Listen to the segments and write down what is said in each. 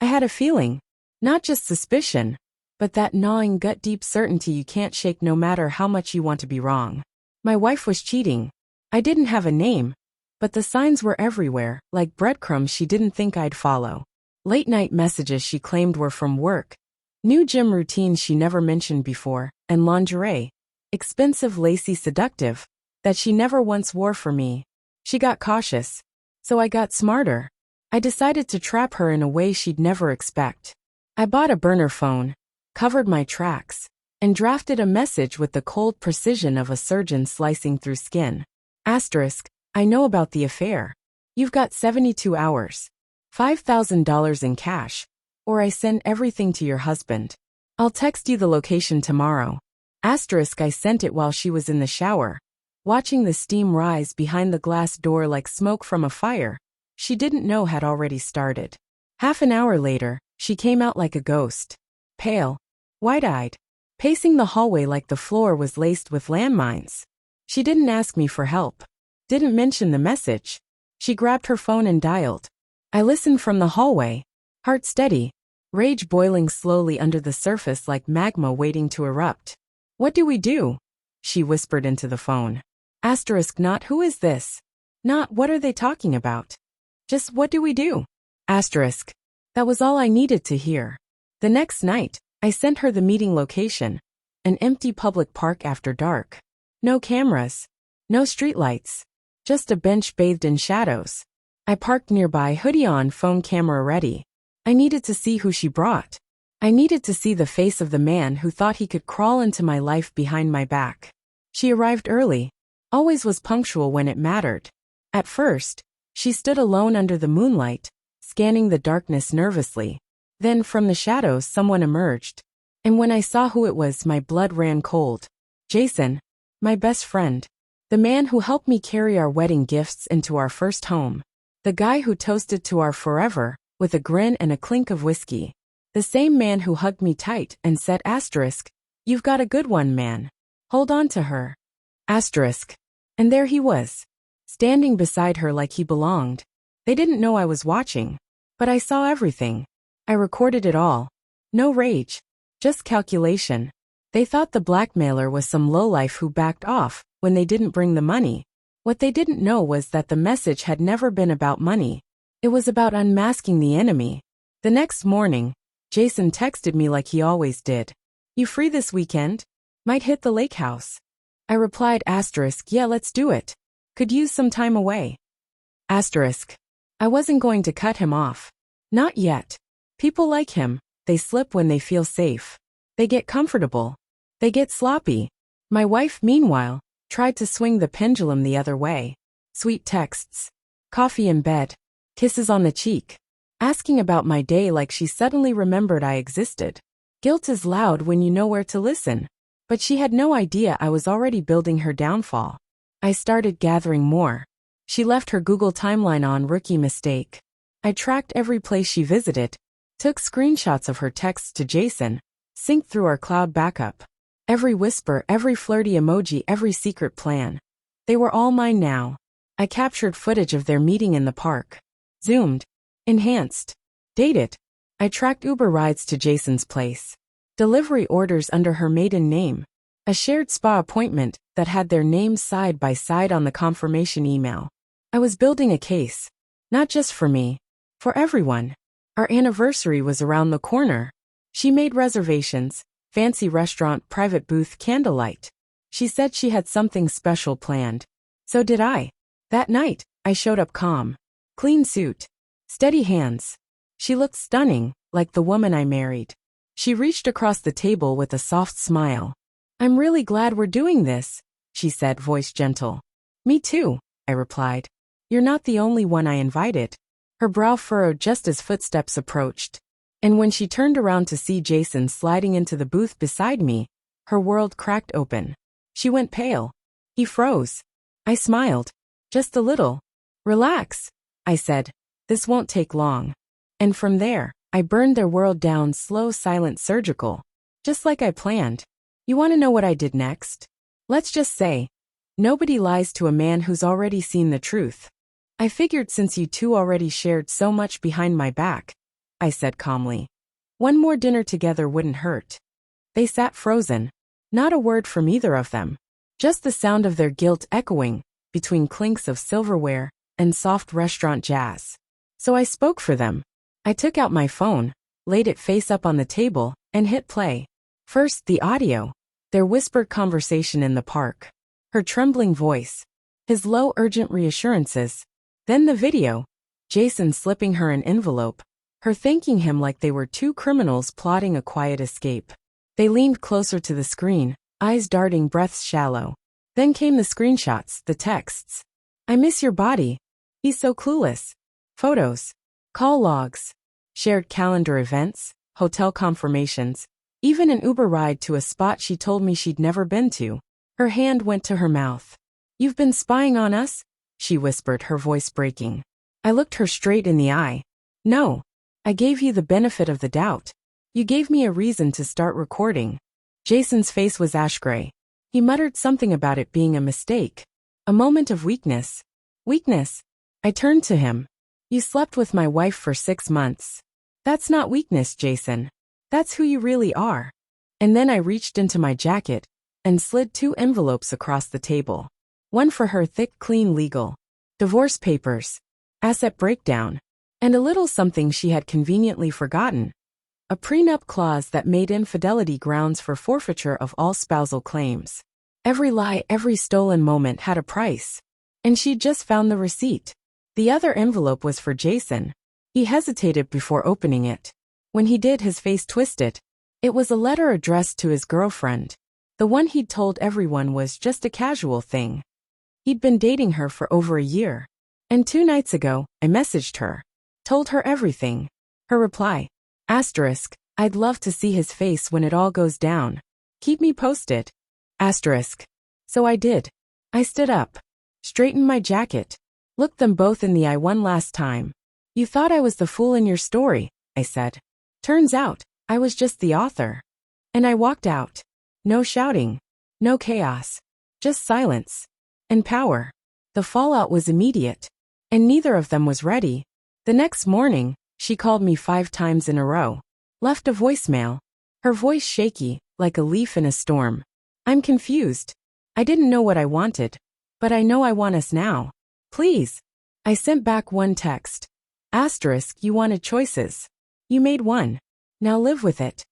had a feeling. Not just suspicion, but that gnawing gut-deep certainty you can't shake no matter how much you want to be wrong. My wife was cheating. I didn't have a name, but the signs were everywhere, like breadcrumbs she didn't think I'd follow. Late-night messages she claimed were from work. New gym routines she never mentioned before, and lingerie. Expensive, lacy, seductive, that she never once wore for me. She got cautious. So I got smarter. I decided to trap her in a way she'd never expect. I bought a burner phone, covered my tracks, and drafted a message with the cold precision of a surgeon slicing through skin. Asterisk, I know about the affair. You've got 72 hours. $5,000 in cash, or I send everything to your husband. I'll text you the location tomorrow. Asterisk, I sent it while she was in the shower, watching the steam rise behind the glass door like smoke from a fire she didn't know had already started. Half an hour later, she came out like a ghost. Pale, wide-eyed, pacing the hallway like the floor was laced with landmines. She didn't ask me for help. Didn't mention the message. She grabbed her phone and dialed. I listened from the hallway, heart steady, rage boiling slowly under the surface like magma waiting to erupt. What do we do? She whispered into the phone. Asterisk, not who is this? Not what are they talking about? Just what do we do? Asterisk. That was all I needed to hear. The next night, I sent her the meeting location. An empty public park after dark. No cameras. No streetlights. Just a bench bathed in shadows. I parked nearby, hoodie on, phone camera ready. I needed to see who she brought. I needed to see the face of the man who thought he could crawl into my life behind my back. She arrived early. Always was punctual when it mattered. At first, she stood alone under the moonlight, scanning the darkness nervously. Then from the shadows someone emerged. And when I saw who it was, my blood ran cold. Jason, my best friend. The man who helped me carry our wedding gifts into our first home. The guy who toasted to our forever, with a grin and a clink of whiskey. The same man who hugged me tight and said, asterisk, you've got a good one, man. Hold on to her. Asterisk. And there he was, standing beside her like he belonged. They didn't know I was watching, but I saw everything. I recorded it all. No rage, just calculation. They thought the blackmailer was some lowlife who backed off when they didn't bring the money. What they didn't know was that the message had never been about money. It was about unmasking the enemy. The next morning, Jason texted me like he always did. You free this weekend? Might hit the lake house. I replied, asterisk, yeah, let's do it. Could use some time away. Asterisk. I wasn't going to cut him off. Not yet. People like him, they slip when they feel safe. They get comfortable. They get sloppy. My wife, meanwhile, tried to swing the pendulum the other way. Sweet texts. Coffee in bed. Kisses on the cheek. Asking about my day like she suddenly remembered I existed. Guilt is loud when you know where to listen. But she had no idea I was already building her downfall. I started gathering more. She left her Google timeline on, rookie mistake. I tracked every place she visited, took screenshots of her texts to Jason, synced through our cloud backup. Every whisper, every flirty emoji, every secret plan. They were all mine now. I captured footage of their meeting in the park. Zoomed. Enhanced. Dated. I tracked Uber rides to Jason's place. Delivery orders under her maiden name. A shared spa appointment that had their names side by side on the confirmation email. I was building a case. Not just for me. For everyone. Our anniversary was around the corner. She made reservations. Fancy restaurant, private booth, candlelight. She said she had something special planned. So did I. That night, I showed up calm. Clean suit. Steady hands. She looked stunning, like the woman I married. She reached across the table with a soft smile. I'm really glad we're doing this, she said, voice gentle. Me too, I replied. You're not the only one I invited. Her brow furrowed just as footsteps approached. And when she turned around to see Jason sliding into the booth beside me, her world cracked open. She went pale. He froze. I smiled. Just a little. Relax, I said. This won't take long. And from there, I burned their world down slow, silent, surgical. Just like I planned. You want to know what I did next? Let's just say, nobody lies to a man who's already seen the truth. I figured since you two already shared so much behind my back, I said calmly. One more dinner together wouldn't hurt. They sat frozen. Not a word from either of them. Just the sound of their guilt echoing between clinks of silverware and soft restaurant jazz. So I spoke for them. I took out my phone, laid it face up on the table, and hit play. First, the audio. Their whispered conversation in the park. Her trembling voice. His low, urgent reassurances. Then the video. Jason slipping her an envelope. Her thanking him like they were two criminals plotting a quiet escape. They leaned closer to the screen, eyes darting, breaths shallow. Then came the screenshots, the texts. I miss your body. He's so clueless. Photos. Call logs. Shared calendar events, hotel confirmations. Even an Uber ride to a spot she told me she'd never been to. Her hand went to her mouth. You've been spying on us? She whispered, her voice breaking. I looked her straight in the eye. No. I gave you the benefit of the doubt. You gave me a reason to start recording. Jason's face was ash gray. He muttered something about it being a mistake. A moment of weakness. Weakness? I turned to him. You slept with my wife for 6 months. That's not weakness, Jason. That's who you really are. And then I reached into my jacket and slid 2 envelopes across the table. One for her thick, clean legal. Divorce papers. Asset breakdown. And a little something she had conveniently forgotten. A prenup clause that made infidelity grounds for forfeiture of all spousal claims. Every lie, every stolen moment had a price. And she'd just found the receipt. The other envelope was for Jason. He hesitated before opening it. When he did, his face twisted. It was a letter addressed to his girlfriend. The one he'd told everyone was just a casual thing. He'd been dating her for over a year. And 2 nights ago, I messaged her. Told her everything. Her reply. Asterisk, I'd love to see his face when it all goes down. Keep me posted. Asterisk. So I did. I stood up. Straightened my jacket. Looked them both in the eye one last time. You thought I was the fool in your story, I said. Turns out, I was just the author. And I walked out. No shouting. No chaos. Just silence. And power. The fallout was immediate. And neither of them was ready. The next morning, she called me 5 times in a row. Left a voicemail. Her voice shaky, like a leaf in a storm. I'm confused. I didn't know what I wanted. But I know I want us now. Please. I sent back 1 text. Asterisk, you wanted choices. You made one. Now live with it.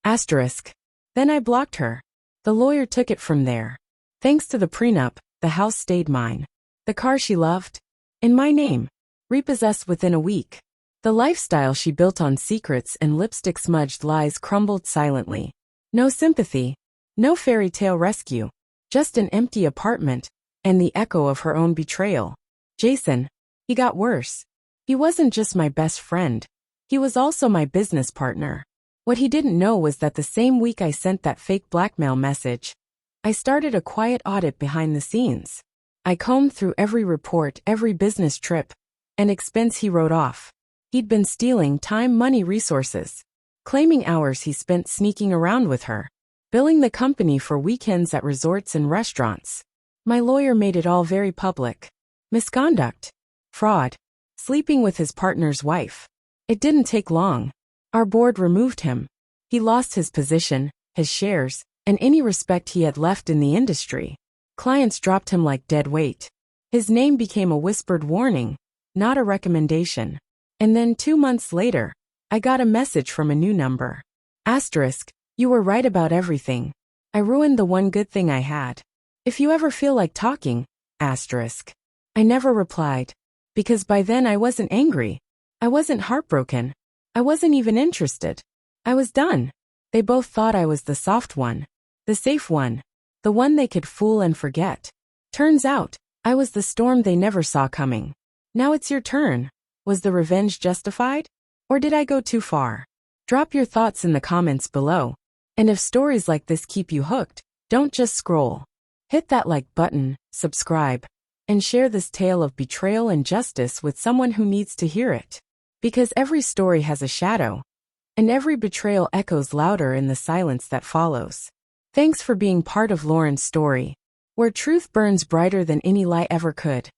Asterisk. Then I blocked her. The lawyer took it from there. Thanks to the prenup, the house stayed mine. The car she loved. In my name. Repossessed within a week. The lifestyle she built on secrets and lipstick-smudged lies crumbled silently. No sympathy. No fairy tale rescue. Just an empty apartment, and the echo of her own betrayal. Jason. He got worse. He wasn't just my best friend. He was also my business partner. What he didn't know was that the same week I sent that fake blackmail message, I started a quiet audit behind the scenes. I combed through every report, every business trip, and expense he wrote off. He'd been stealing time, money, resources. Claiming hours he spent sneaking around with her. Billing the company for weekends at resorts and restaurants. My lawyer made it all very public. Misconduct. Fraud. Sleeping with his partner's wife. It didn't take long. Our board removed him. He lost his position, his shares, and any respect he had left in the industry. Clients dropped him like dead weight. His name became a whispered warning, not a recommendation. And then 2 months later, I got a message from a new number. Asterisk, you were right about everything. I ruined the one good thing I had. If you ever feel like talking, asterisk. I never replied. Because by then I wasn't angry. I wasn't heartbroken. I wasn't even interested. I was done. They both thought I was the soft one. The safe one. The one they could fool and forget. Turns out, I was the storm they never saw coming. Now it's your turn. Was the revenge justified? Or did I go too far? Drop your thoughts in the comments below. And if stories like this keep you hooked, don't just scroll. Hit that like button, subscribe, and share this tale of betrayal and justice with someone who needs to hear it. Because every story has a shadow, and every betrayal echoes louder in the silence that follows. Thanks for being part of Lauren's story, where truth burns brighter than any lie ever could.